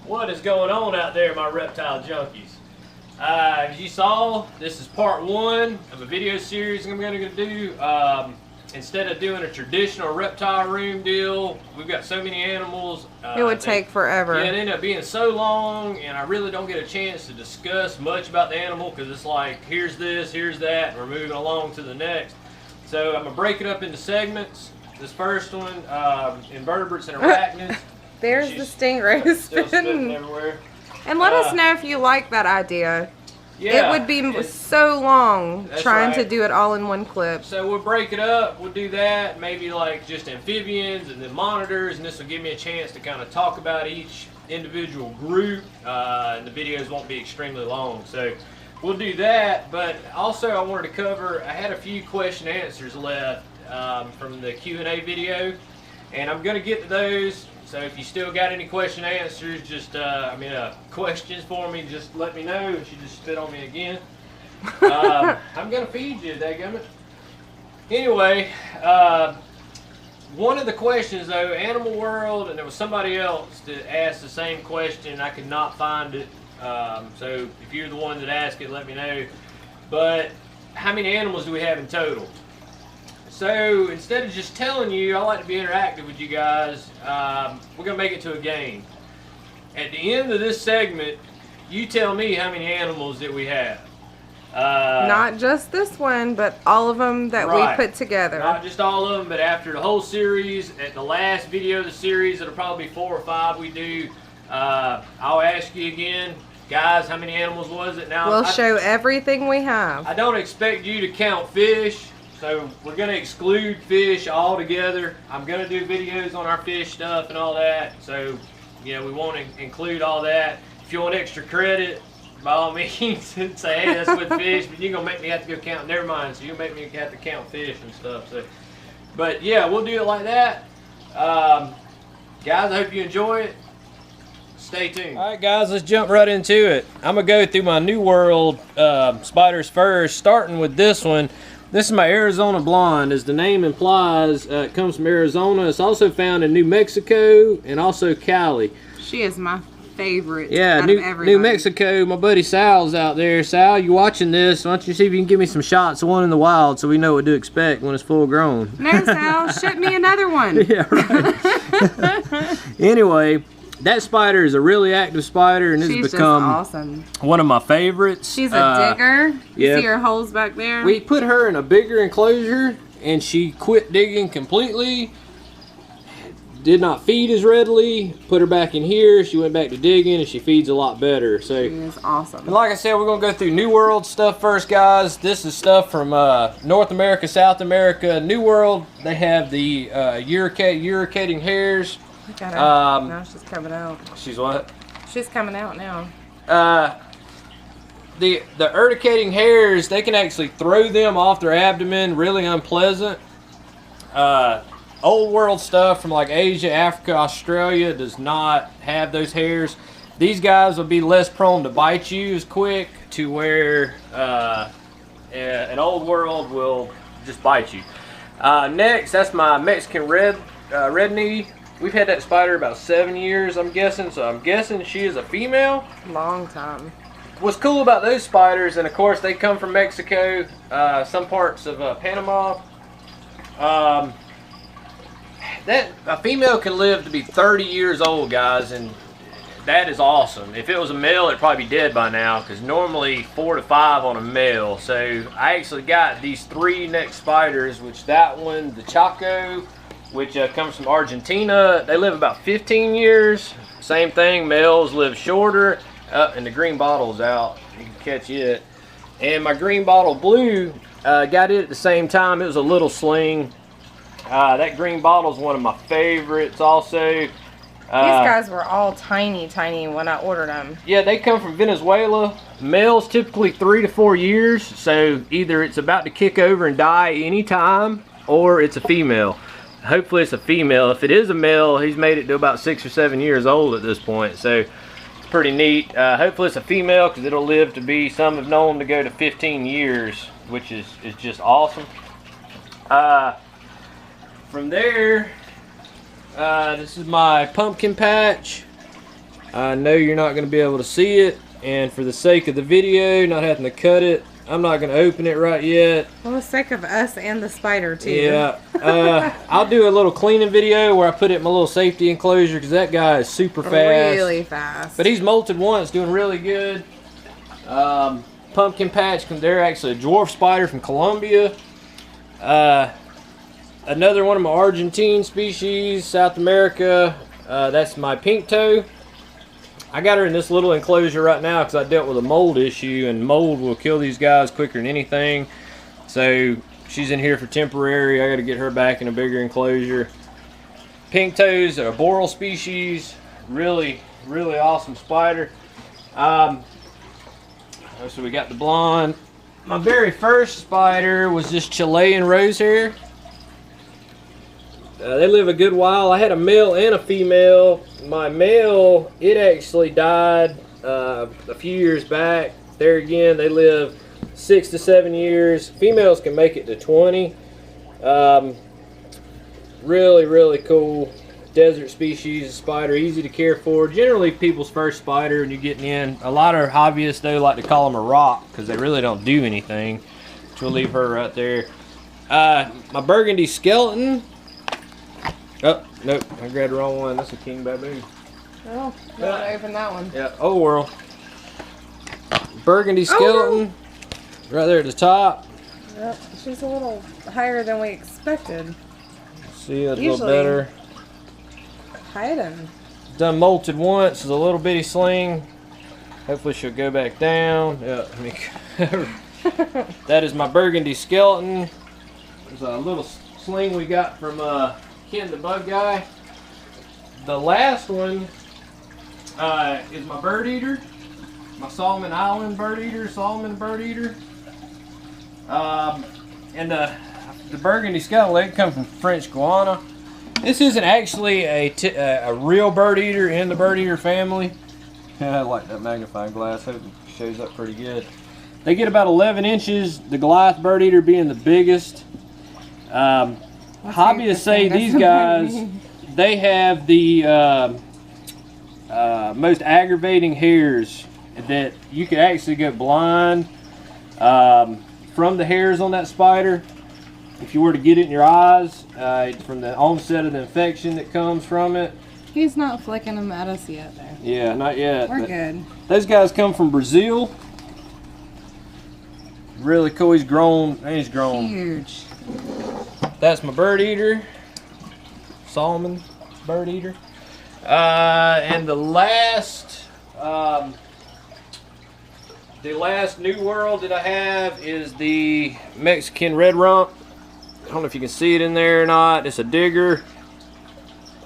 What is going on out there, my reptile junkies? As you saw, this is part one of a video series I'm going to do. Instead of doing a traditional reptile room deal, we've got so many animals. It would take forever. Yeah, it ended up being so long, and I really don't get a chance to discuss much about the animal because it's like, here's this, here's that, and we're moving along to the next. So I'm going to break it up into segments. This first one, Invertebrates and Arachnids. There's the stingray spitting everywhere. And let us know if you like that idea. Yeah, it would be so long trying to do it all in one clip. So we'll break it up. We'll do that. Maybe like just amphibians and then monitors. And this will give me a chance to kind of talk about each individual group. And the videos won't be extremely long. So we'll do that. But also I wanted to cover, I had a few question answers left from the Q&A video. And I'm going to get to those. So if you still got any question answers, just questions for me, just let me know. She just spit on me again. I'm gonna feed you, dadgummit. Anyway, one of the questions though, Animal World, and there was somebody else that asked the same question. I could not find it. So if you're the one that asked it, let me know. But how many animals do we have in total? So instead of just telling you, I like to be interactive with you guys. We're gonna make it to a game. At the end of this segment, you tell me how many animals that we have. Not just this one, but all of them that we put together. Not just all of them, but after the whole series, at the last video of the series, it'll probably be 4 or 5 we do. I'll ask you again, guys, how many animals was it? Now we'll show everything we have. I don't expect you to count fish. So we're going to exclude fish altogether. I'm going to do videos on our fish stuff and all that. So, yeah, we won't include all that. If you want extra credit, by all means, say, hey, that's with fish. But you're going to make me have to go count. Never mind. So you'll make me have to count fish and stuff. So, but, yeah, we'll do it like that. Guys, I hope you enjoy it. Stay tuned. All right, guys, let's jump right into it. I'm going to go through my New World spiders first, starting with this one. This is my Arizona blonde. As the name implies, it comes from Arizona. It's also found in New Mexico and also Cali. She is my favorite. Yeah, New Mexico. My buddy Sal's out there. Sal, you watching this? Why don't you see if you can give me some shots of one in the wild so we know what to expect when it's full grown. No, Sal, shoot me another one. Yeah, right. Anyway, that spider is a really active spider, and it's become awesome. One of my favorites. She's a digger. Yeah. See her holes back there? We put her in a bigger enclosure, and she quit digging completely. Did not feed as readily. Put her back in here. She went back to digging, and she feeds a lot better. So she is awesome. And like I said, we're going to go through New World stuff first, guys. This is stuff from North America, South America. New World, they have the urticating hairs. Look at her. Now she's coming out. She's what? She's coming out now. The urticating hairs, they can actually throw them off their abdomen, really unpleasant. Old world stuff from like Asia, Africa, Australia does not have those hairs. These guys will be less prone to bite you as quick, to where an old world will just bite you. Next, that's my Mexican red knee. We've had that spider about 7 years, I'm guessing, so I'm guessing she is a female. Long time. What's cool about those spiders, and of course they come from Mexico, some parts of Panama, that a female can live to be 30 years old, guys, and that is awesome. If it was a male, it'd probably be dead by now, because normally 4 to 5 on a male. So I actually got these 3 neck spiders, which that one, the Chaco, which comes from Argentina. They live about 15 years. Same thing, males live shorter. And the green bottle's out. You can catch it. And my green bottle blue, got it at the same time. It was a little sling. That green bottle is one of my favorites also. These guys were all tiny when I ordered them. Yeah, they come from Venezuela. Males typically 3 to 4 years. So either it's about to kick over and die anytime, or it's a female. Hopefully it's a female. If it is a male, he's made it to about 6 or 7 years old at this point. So it's pretty neat. Hopefully it's a female, because it'll live to be, some have known to go to 15 years, which is just awesome. From there, this is my pumpkin patch. I know you're not going to be able to see it, and for the sake of the video, not having to cut it, I'm not going to open it right yet. For the sake of us and the spider too. Yeah, I'll do a little cleaning video where I put it in my little safety enclosure because that guy is super fast. Really fast. But he's molted once, doing really good. Pumpkin patch, they're actually a dwarf spider from Colombia. Another one of my Argentine species, South America. That's my pink toe. I got her in this little enclosure right now because I dealt with a mold issue, and mold will kill these guys quicker than anything. So she's in here for temporary. I got to get her back in a bigger enclosure. Pink toes are a boreal species. Really, really awesome spider. So we got the blonde. My very first spider was this Chilean rosehair. They live a good while. I had a male and a female. My male, it actually died a few years back. There again, they live 6 to 7 years. Females can make it to 20. Really, really cool desert species spider, easy to care for. Generally, people's first spider when you're getting in. A lot of hobbyists, though, like to call them a rock because they really don't do anything. So we'll leave her right there. My burgundy skeleton. Oh, nope, I grabbed the wrong one. That's a king baboon. Oh, gotta open that one. Yeah, oh well. Burgundy skeleton, right there at the top. Yep, she's a little higher than we expected. See, that's a little better. Hiding. Done molted once, is a little bitty sling. Hopefully she'll go back down. Yeah, let me that is my burgundy skeleton. There's a little sling we got from Ken the bug guy. The last one is my bird eater, my Solomon Island bird eater, and the burgundy skeleton leg come from French Guiana. This isn't actually a real bird eater in the bird eater family. I like that magnifying glass. Hope it shows up pretty good. They get about 11 inches. The Goliath bird eater being the biggest. Hobbyists say these guys, they have the most aggravating hairs that you could actually go blind from the hairs on that spider. If you were to get it in your eyes, from the onset of the infection that comes from it. He's not flicking them at us yet, though. Yeah, not yet. We're good. Those guys come from Brazil. Really cool. He's grown. He's grown. Huge. That's my bird eater. Solomon bird eater. And the last new world that I have is the Mexican red rump. I don't know if you can see it in there or not. It's a digger.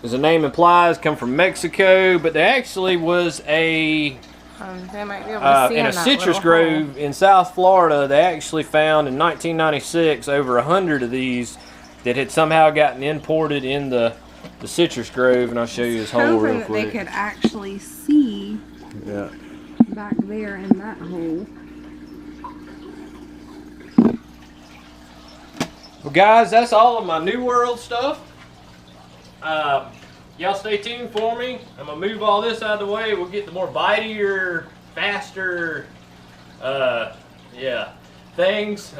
As the name implies, come from Mexico, but there actually was they might be able to see in a citrus grove in South Florida. They actually found in 1996 over 100 of these that had somehow gotten imported in the citrus grove, and I'll show you this hole real quick. They could actually see back there in that hole. Well, guys, that's all of my New World stuff. Y'all stay tuned for me. I'm gonna move all this out of the way. We'll get the more bitier, faster, things.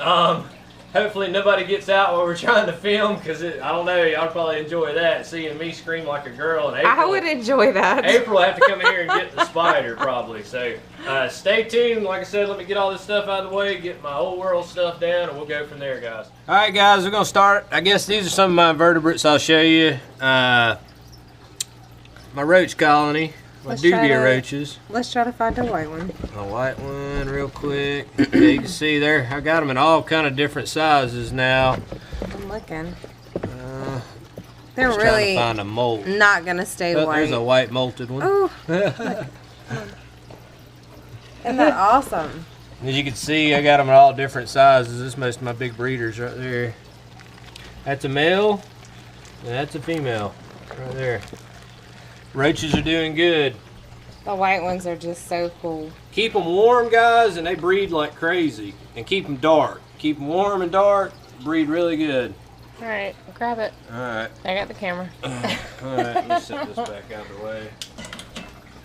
Hopefully nobody gets out while we're trying to film, because I don't know, y'all probably enjoy that, seeing me scream like a girl. And April, I would enjoy that. April will have to come in here and get the spider probably. So stay tuned. Like I said, let me get all this stuff out of the way, get my old world stuff down, and we'll go from there, guys. All right, guys, we're gonna start. I guess these are some of my invertebrates I'll show you. My roach colony. My dubia roaches. Let's try to find a white one. A white one real quick. Yeah, you can see there. I got them in all kind of different sizes now. I'm looking. They're really trying to find a molt. Not going to stay white. There's a white molted one. Oh. Isn't that awesome? As you can see, I got them in all different sizes. This is most of my big breeders right there. That's a male, and that's a female right there. Roaches are doing good. The white ones are just so cool. Keep them warm, guys, and they breed like crazy. And keep them dark. Keep them warm and dark, breed really good. All right, grab it. All right. I got the camera. All right, let me set this back out of the way.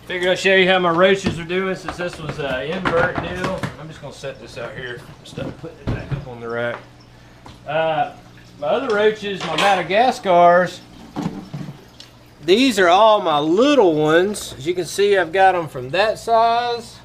Figured I'd show you how my roaches are doing since this was an invert deal. I'm just gonna set this out here instead of putting it back up on the rack. My other roaches, my Madagascars, these are all my little ones. As you can see, I've got them from that size.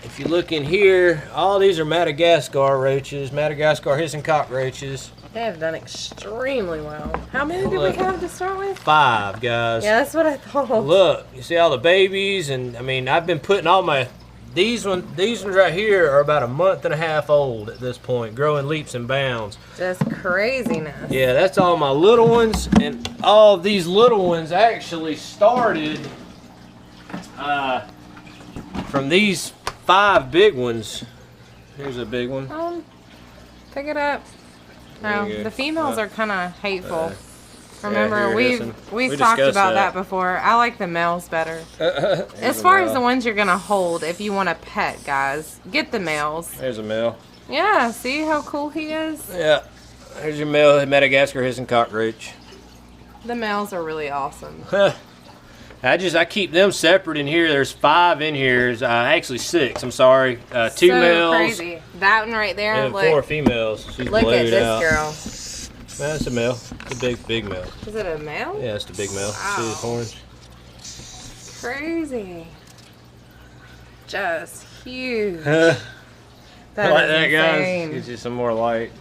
If you look in here, all these are Madagascar roaches, Madagascar hissing cockroaches. They have done extremely well. How many did we have to start with? 5, guys. Yeah, that's what I thought. Look, you see all the babies, and I mean, I've been putting all my these ones right here are about a month and a half old at this point, growing leaps and bounds. Just craziness. Yeah, that's all my little ones, and all of these little ones actually started from these 5 big ones. Here's a big one. Pick it up. No, the females are kind of hateful. Remember, yeah, we've talked about that before. I like the males better. As far as the ones you're gonna hold, if you want a pet, guys, get the males. There's a male. Yeah, see how cool he is? Yeah, there's your male Madagascar hissing cockroach. The males are really awesome. I keep them separate in here. There's 5 in here. There's actually 6. I'm sorry. 2 so males. Crazy. That one right there. And 4 females. She's look at this out. girl. That's a male. It's a big male. Is it a male? Yeah, it's the big male. Wow. See his horns? Crazy. Just huge. That like that, insane. guys? Gives you some more light.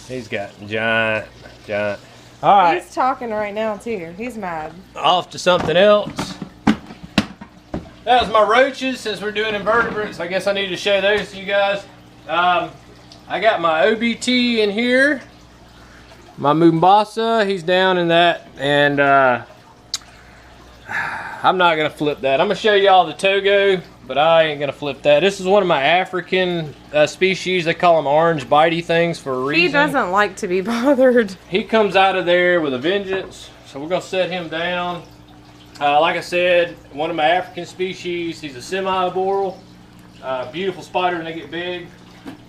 He's got giant. All right. He's talking right now too. He's mad. Off to something else. That was my roaches. Since we're doing invertebrates, I guess I need to show those to you guys. I got my OBT in here. My Mombasa, he's down in that, and I'm not gonna flip that. I'm gonna show y'all the Togo, but I ain't gonna flip that. This is one of my African species. They call them orange bitey things for a reason. He doesn't like to be bothered. He comes out of there with a vengeance, so we're gonna set him down. Like I said, one of my African species. He's a semi-arboreal. Beautiful spider when they get big.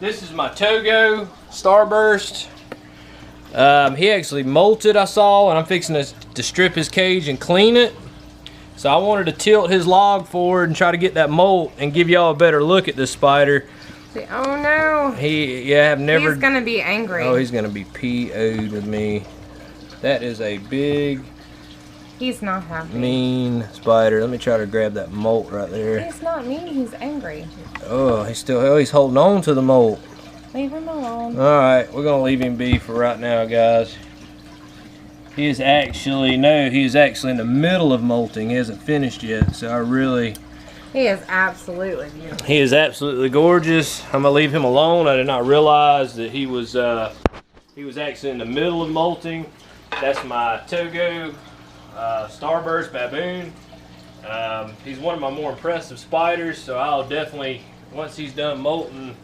This is my Togo Starburst. He actually molted, I saw, and I'm fixing to strip his cage and clean it. So I wanted to tilt his log forward and try to get that molt and give y'all a better look at this spider. Oh no. He's gonna be angry. Oh, he's gonna be PO'd with me. That is a big, he's not happy. mean spider. Let me try to grab that molt right there. He's not mean, he's angry. Oh, he's holding on to the molt. Leave him alone. Alright, we're gonna leave him be for right now, guys. He is actually in the middle of molting. He hasn't finished yet, so he is absolutely beautiful. He is absolutely gorgeous. I'm gonna leave him alone. I did not realize that he was actually in the middle of molting. That's my Togo Starburst baboon. He's one of my more impressive spiders, so I'll definitely, once he's done molting,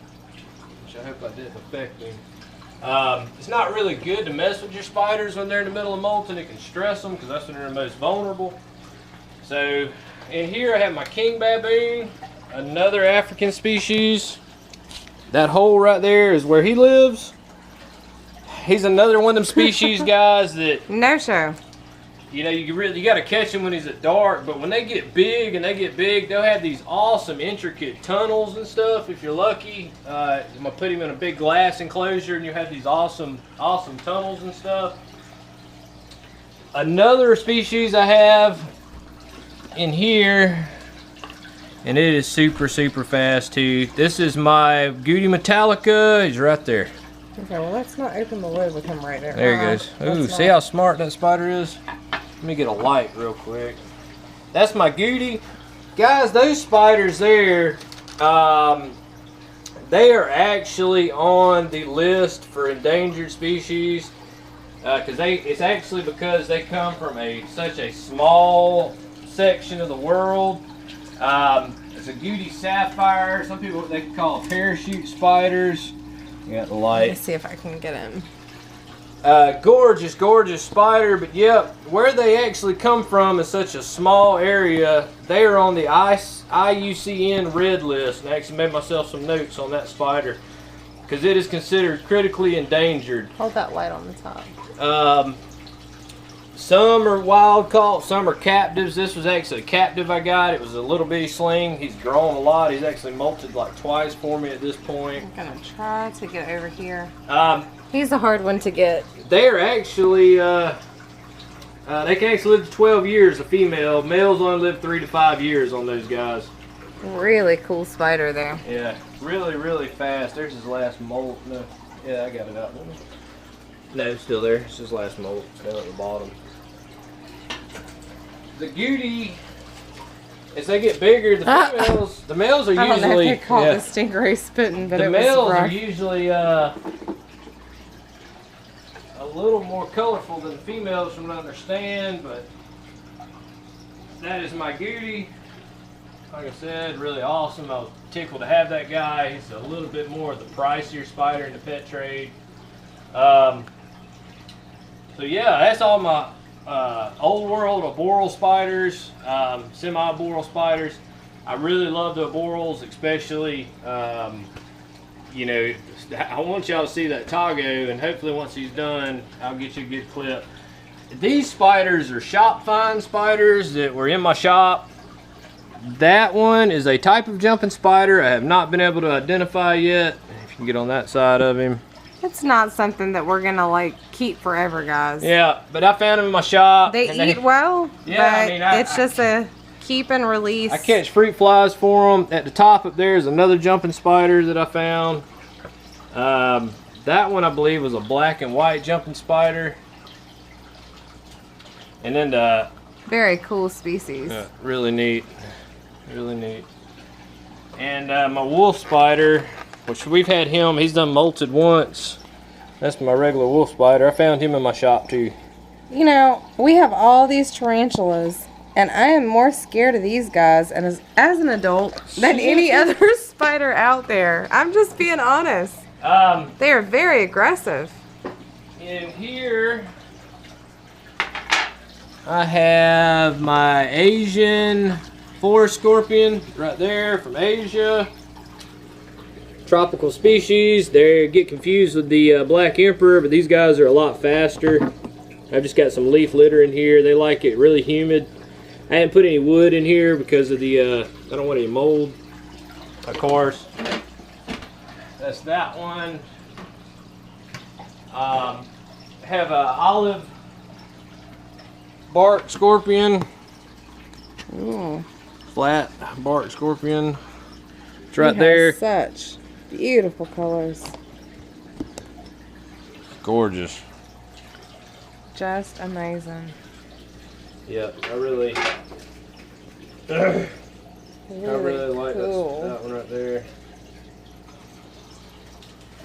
which I hope I didn't affect him. It's not really good to mess with your spiders when they're in the middle of molting. It can stress them because that's when they're the most vulnerable. So in here I have my king baboon, another African species. That hole right there is where he lives. He's another one of them species, guys, that no show. You know, you got to catch him when he's at dark, but when they get big, they'll have these awesome, intricate tunnels and stuff. If you're lucky, I'm gonna put him in a big glass enclosure, and you have these awesome tunnels and stuff. Another species I have in here, and it is super fast too. This is my Goody Metallica. He's right there. Okay, well let's not open the lid with him right there. There he goes. Ooh, see how smart that spider is? Let me get a light real quick. That's my Goody. Guys, those spiders there, they are actually on the list for endangered species. It's actually because they come from such a small section of the world. It's a Goody sapphire. Some people, they call it parachute spiders. You got the light. Let me see if I can get him. Gorgeous spider, but yep, where they actually come from is such a small area. They are on the IUCN red list, and I actually made myself some notes on that spider because it is considered critically endangered. Hold that light on the top. Some are wild caught, some are captives. This was actually a captive I got. It was a little bitty sling. He's grown a lot. He's actually molted like twice for me at this point. I'm gonna try to get over here. He's a hard one to get. They're actually, they can actually live to 12 years, a female. Males only live 3 to 5 years on those guys. Really cool spider there. Yeah, really, really fast. There's his last molt. No, yeah, I got it out there. No, it's still there. It's his last molt. It's down at the bottom. The Goody, as they get bigger, the females, the males are usually. I don't know if they call it the stingray spitting, but the it was males rough. are usually a little more colorful than the females, from what I understand. But that is my Goody. Like I said, really awesome. I was tickled to have that guy. He's a little bit more of the pricier spider in the pet trade. So yeah, that's all my old world arboreal spiders, semi-arboreal spiders. I really love the arboreals, especially, you know, I want y'all to see that Togo, and hopefully once he's done, I'll get you a good clip. These spiders are shop find spiders that were in my shop. That one is a type of jumping spider I have not been able to identify yet. If you can get on that side of him. It's not something that we're gonna like keep forever, guys. Yeah, but I found them in my shop. They eat well, yeah, but I mean, it's just a keep and release. I catch fruit flies for them. At the top up there is another jumping spider that I found. That one I believe was a black and white jumping spider. And then the very cool species. really neat, really neat. And my wolf spider, which we've had him, he's done molted once. That's my regular wolf spider. I found him in my shop too. You know, we have all these tarantulas, and I am more scared of these guys and as an adult than any other spider out there. I'm just being honest. They are very aggressive. In here, I have my Asian forest scorpion right there from Asia. Tropical species. They get confused with the black emperor, but these guys are a lot faster. I've just got some leaf litter in here. They like it really humid. I haven't put any wood in here because of the I don't want any mold, of course. That's that one. Have a olive bark scorpion. Ooh. Flat bark scorpion. It's right there. Such beautiful colors. Gorgeous. Just amazing. Yep, I really like cool. that one right there.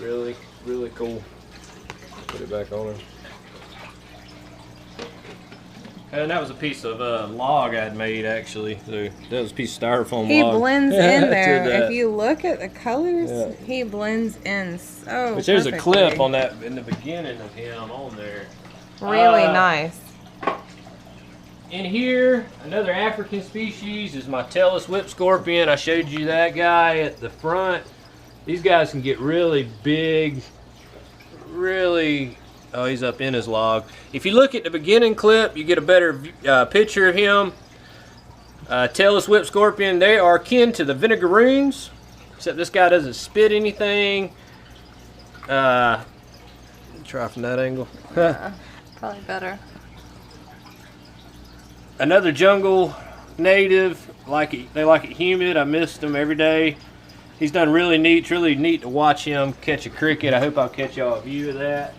Really, really cool. Put it back on him. And that was a piece of log I'd made, actually. So that was a piece of styrofoam he log. He blends in there. If you look at the colors, yeah. He blends in so But there's perfectly. a clip on that in the beginning of him on there. Really nice. In here, another African species is my Telus whip scorpion. I showed you that guy at the front. These guys can get really big, really. Oh, he's up in his log. If you look at the beginning clip, you get a better picture of him. Telus whip scorpion, they are kin to the vinegaroons, except this guy doesn't spit anything. Try from that angle. Probably better. Another jungle native, they like it humid. I missed him every day. He's done really neat. It's really neat to watch him catch a cricket. I hope I'll catch y'all a view of that.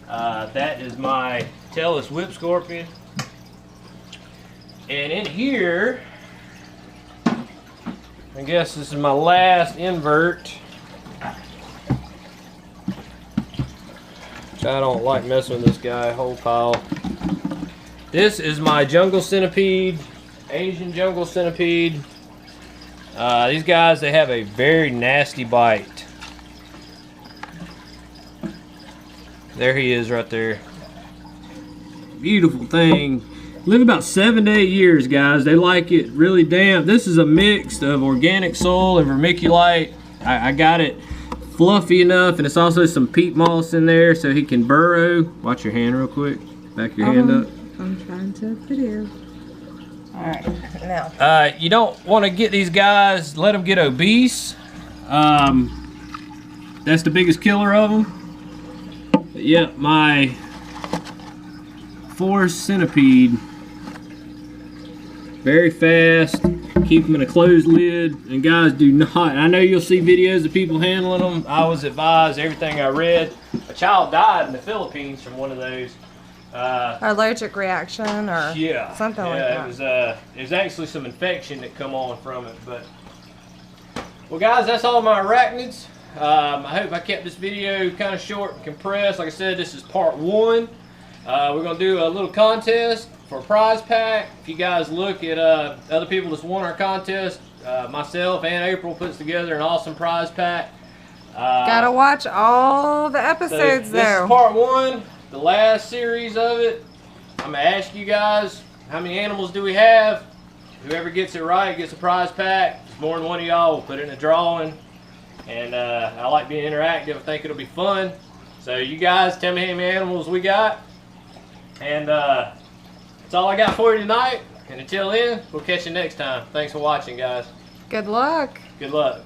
That is my Telus whip scorpion. And in here, I guess this is my last invert. Which I don't like messing with this guy, whole pile. This is my jungle centipede, Asian jungle centipede. These guys, they have a very nasty bite. There he is right there. Beautiful thing. Live about 7 to 8 years, guys. They like it really damp. This is a mix of organic soil and vermiculite. I got it fluffy enough, and it's also some peat moss in there so he can burrow. Watch your hand real quick. Back your hand up. I'm trying to video. Alright, now. You don't want to get these guys, let them get obese. That's the biggest killer of them. But yeah, my forest centipede, very fast, keep them in a closed lid, and guys, do not, I know you'll see videos of people handling them. I was advised, everything I read, a child died in the Philippines from one of those. Allergic reaction or something like that. It was actually some infection that come on from it. But well, guys, that's all my arachnids. I hope I kept this video kind of short and compressed. Like I said, this is part 1. We're gonna do a little contest for a prize pack. If you guys look at other people that's won our contest, myself and April puts together an awesome prize pack. Gotta watch all the episodes This is part 1. The last series of it, I'm gonna ask you guys, how many animals do we have? Whoever gets it right gets a prize pack. If more than one of y'all, we'll put it in a drawing. And I like being interactive. I think it'll be fun. So you guys tell me how many animals we got. And that's all I got for you tonight. And until then, we'll catch you next time. Thanks for watching, guys. Good luck. Good luck.